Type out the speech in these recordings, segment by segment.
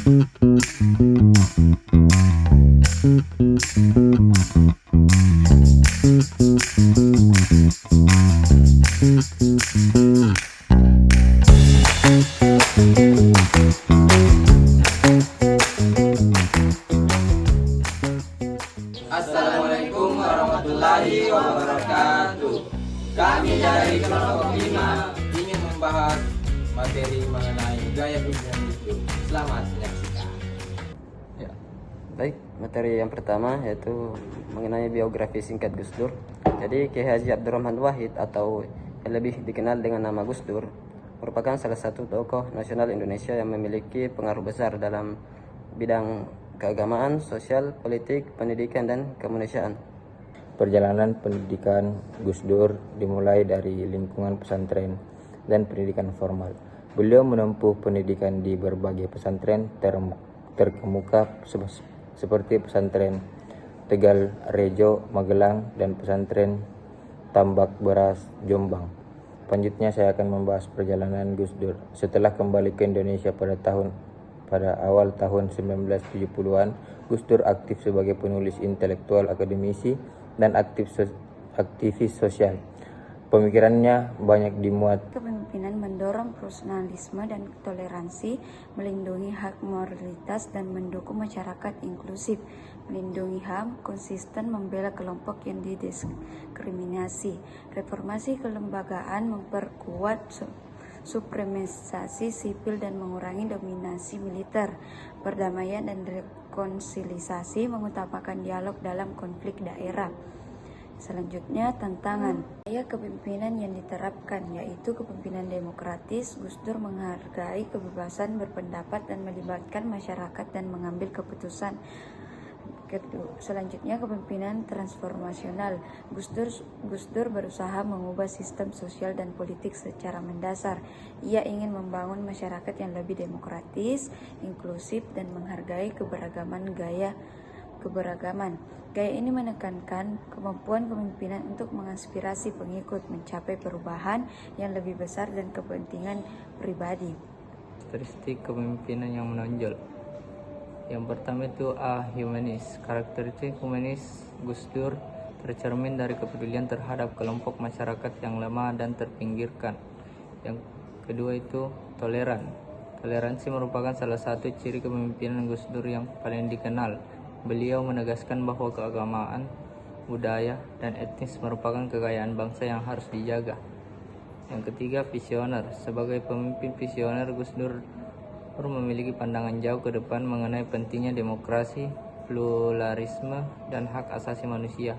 Assalamualaikum warahmatullahi wabarakatuh. Kami dari kelompok 5 ingin membahas materi mengenai gaya pemimpinan Gus Dur. Selamat menyaksikan. Ya, baik. Materi yang pertama yaitu mengenai biografi singkat Gus Dur. Jadi Kiai Haji Abdurrahman Wahid atau yang lebih dikenal dengan nama Gus Dur merupakan salah satu tokoh nasional Indonesia yang memiliki pengaruh besar dalam bidang keagamaan, sosial, politik, pendidikan, dan kemanusiaan. Perjalanan pendidikan Gus Dur dimulai dari lingkungan pesantren dan pendidikan formal. Beliau menempuh pendidikan di berbagai pesantren terkemuka seperti pesantren Tegal Rejo, Magelang, dan pesantren Tambak Beras, Jombang. Selanjutnya saya akan membahas perjalanan Gus Dur. Setelah kembali ke Indonesia pada awal tahun 1970-an, Gus Dur aktif sebagai penulis intelektual, akademisi, dan aktivis sosial. Pemikirannya banyak dimuat. Kepemimpinan mendorong profesionalisme dan toleransi, melindungi hak moralitas dan mendukung masyarakat inklusif, melindungi HAM, konsisten membela kelompok yang didiskriminasi. Reformasi kelembagaan memperkuat supremasi sipil dan mengurangi dominasi militer. Perdamaian dan rekonsiliasi mengutamakan dialog dalam konflik daerah. Selanjutnya, tantangan gaya kepemimpinan yang diterapkan, yaitu kepemimpinan demokratis. Gus Dur menghargai kebebasan berpendapat dan melibatkan masyarakat dan mengambil keputusan. Selanjutnya, kepemimpinan transformasional. Gus Dur berusaha mengubah sistem sosial dan politik secara mendasar. Ia ingin membangun masyarakat yang lebih demokratis, inklusif, dan menghargai keberagaman. Gaya ini menekankan kemampuan kepemimpinan untuk menginspirasi pengikut, mencapai perubahan yang lebih besar dan kepentingan pribadi. Karakteristik kepemimpinan yang menonjol. Yang pertama itu humanis. Karakteristik humanis Gus Dur tercermin dari kepedulian terhadap kelompok masyarakat yang lemah dan terpinggirkan. Yang kedua itu toleran. Toleransi merupakan salah satu ciri kepemimpinan Gus Dur yang paling dikenal. Beliau menegaskan bahwa keagamaan, budaya, dan etnis merupakan kekayaan bangsa yang harus dijaga. Yang ketiga, visioner. Sebagai pemimpin visioner, Gus Dur memiliki pandangan jauh ke depan mengenai pentingnya demokrasi, pluralisme, dan hak asasi manusia.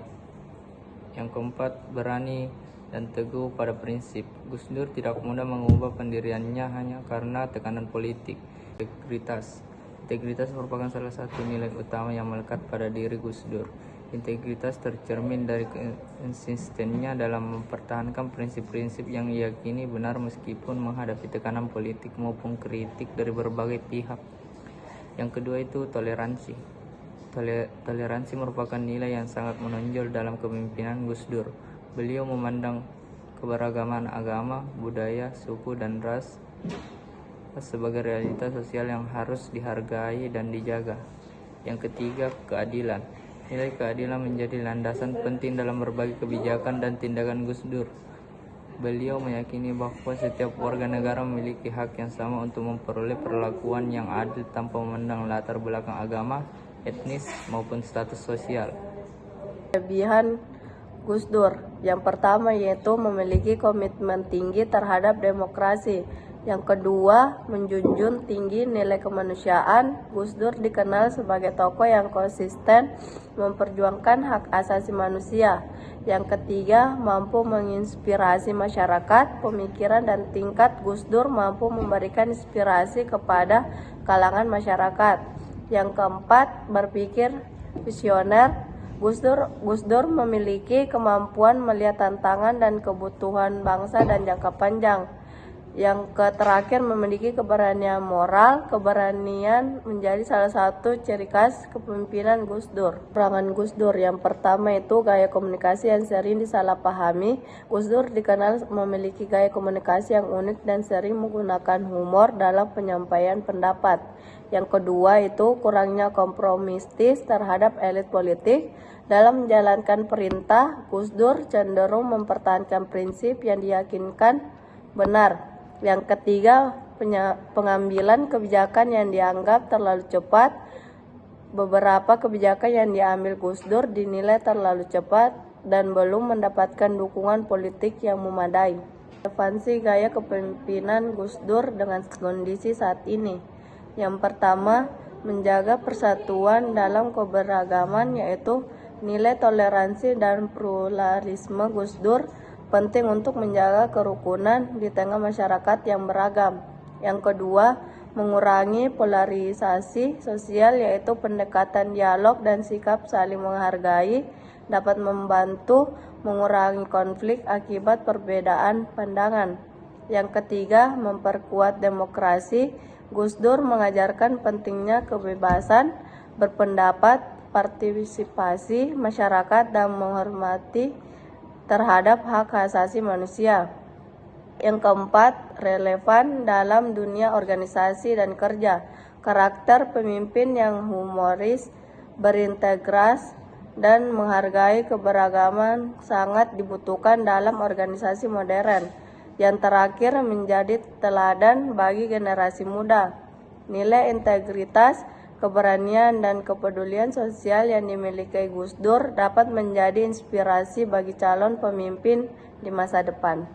Yang keempat, berani dan teguh pada prinsip. Gus Dur tidak mudah mengubah pendiriannya hanya karena tekanan politik. Integritas merupakan salah satu nilai utama yang melekat pada diri Gus Dur. Integritas tercermin dari konsistennya dalam mempertahankan prinsip-prinsip yang diyakini benar meskipun menghadapi tekanan politik maupun kritik dari berbagai pihak. Yang kedua itu toleransi. Toleransi merupakan nilai yang sangat menonjol dalam kepemimpinan Gus Dur. Beliau memandang keberagaman agama, budaya, suku, dan ras sebagai realitas sosial yang harus dihargai dan dijaga. Yang ketiga, keadilan. Nilai keadilan menjadi landasan penting dalam berbagai kebijakan dan tindakan Gus Dur. Beliau meyakini bahwa setiap warga negara memiliki hak yang sama untuk memperoleh perlakuan yang adil tanpa memandang latar belakang agama, etnis, maupun status sosial. Kelebihan Gus Dur yang pertama yaitu memiliki komitmen tinggi terhadap demokrasi. Yang kedua, menjunjung tinggi nilai kemanusiaan. Gus Dur dikenal sebagai tokoh yang konsisten memperjuangkan hak asasi manusia. Yang ketiga, mampu menginspirasi masyarakat. Pemikiran dan tingkat Gus Dur mampu memberikan inspirasi kepada kalangan masyarakat. Yang keempat, berpikir visioner. Gus Dur memiliki kemampuan melihat tantangan dan kebutuhan bangsa dan jangka panjang. Yang terakhir, memiliki keberanian moral. Keberanian menjadi salah satu ciri khas kepemimpinan Gus Dur. Kekurangan Gus Dur yang pertama itu gaya komunikasi yang sering disalahpahami. Gus Dur dikenal memiliki gaya komunikasi yang unik dan sering menggunakan humor dalam penyampaian pendapat. Yang kedua itu kurangnya kompromistis terhadap elit politik. Dalam menjalankan perintah, Gus Dur cenderung mempertahankan prinsip yang diyakinkan benar. Yang ketiga, pengambilan kebijakan yang dianggap terlalu cepat. Beberapa kebijakan yang diambil Gus Dur dinilai terlalu cepat dan belum mendapatkan dukungan politik yang memadai. Relevansi gaya kepemimpinan Gus Dur dengan kondisi saat ini. Yang pertama, menjaga persatuan dalam keberagaman, yaitu nilai toleransi dan pluralisme Gus Dur penting untuk menjaga kerukunan di tengah masyarakat yang beragam. Yang kedua, mengurangi polarisasi sosial, yaitu pendekatan dialog dan sikap saling menghargai dapat membantu mengurangi konflik akibat perbedaan pandangan. Yang ketiga, memperkuat demokrasi. Gus Dur mengajarkan pentingnya kebebasan berpendapat, partisipasi masyarakat, dan menghormati terhadap hak asasi manusia. Yang keempat, relevan dalam dunia organisasi dan kerja. Karakter pemimpin yang humoris, berintegritas, dan menghargai keberagaman sangat dibutuhkan dalam organisasi modern. Yang terakhir, menjadi teladan bagi generasi muda. Nilai integritas, keberanian, dan kepedulian sosial yang dimiliki Gus Dur dapat menjadi inspirasi bagi calon pemimpin di masa depan.